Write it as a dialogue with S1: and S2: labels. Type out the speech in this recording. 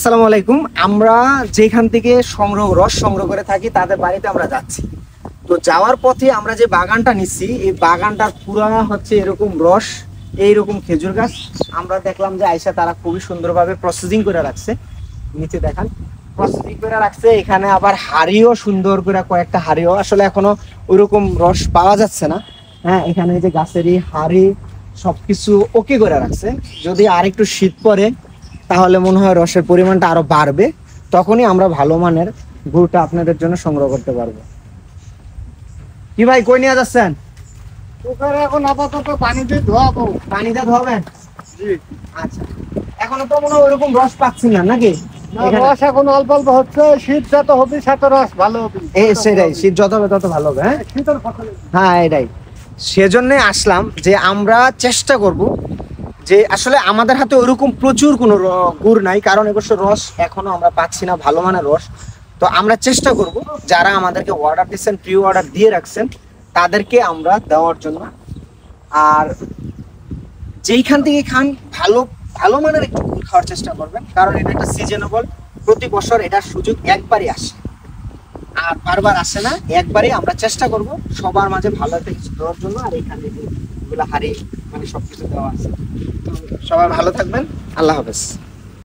S1: আসসালামু আলাইকুম। আমরা যেখান থেকে রস সংগ্রহ করে থাকি তাদের বাড়িতে আমরা যাচ্ছি। তো যাওয়ার পথে আমরা যে বাগানটা নিচ্ছি, এই বাগানটার পুরা হচ্ছে এরকম রস, এইরকম খেজুর গাছ। আমরা দেখলাম যে আয়সা তারা খুবই সুন্দরভাবে প্রসেসিং করে রাখছে। নিচে দেখান, প্রসেসিং করে রাখছে। এখানে আবার হাড়িও সুন্দর করে, কয়েকটা হাড়িও, আসলে এখনো ওইরকম রস পাওয়া যাচ্ছে না। হ্যাঁ, এখানে যে গাছেরই হাড়ি সবকিছু ওকে করে রাখছে। যদি আর একটু শীত পড়ে তাহলে মনে হয় রসের পরিমাণটা আরো বাড়বে, তখনই আমরা ভালো মানের গুড়টা আপনাদের জন্য সংগ্রহ করতে পারবো। কি ভাই, কই নিয়ে যাচ্ছেন?
S2: এখন আপাতত পানি দিয়ে ধোয়াবো।
S1: পানি দিয়ে ধোয়াবেন?
S2: জি।
S1: আচ্ছা, এখনো তো মনে হয় ওইরকম রস পাচ্ছি না নাকি?
S2: রস এখন অল্প অল্প হচ্ছে, শীত যত হবে সেত রস ভালো হবে।
S1: সেটাই, শীত যত হবে তত ভালো হবে। হ্যাঁ,
S2: শীতের ফসল।
S1: হ্যাঁ এটাই, সেজন্য আসলাম যে আমরা চেষ্টা করব যে আসলে আমাদের হাতে ওইরকম প্রচুর কোনো গুড় নাই, কারণ এবছর রস এখনো আমরা পাচ্ছি না ভালো মানের রস। তো আমরা চেষ্টা করব যারা আমাদেরকে অর্ডার দিচ্ছেন, প্রি অর্ডার দিয়ে রাখছেন, তাদেরকে আমরা দেওয়ার জন্য। আর যেইখান থেকে খান ভালো ভালো মানের একটু গুড় খাওয়ার চেষ্টা করবেন, কারণ এটা একটা সিজনেবল, প্রতি বছর এটার সুযোগ একবারই আসে, আর বারবার আসে না। একবারে আমরা চেষ্টা করব সবার মাঝে ভালো একটা কিছু দেওয়ার জন্য। আর এখানে যেগুলো হাড়ি মানে সবকিছু দেওয়া আছে। তো সবাই ভালো থাকবেন, আল্লাহ হাফেজ।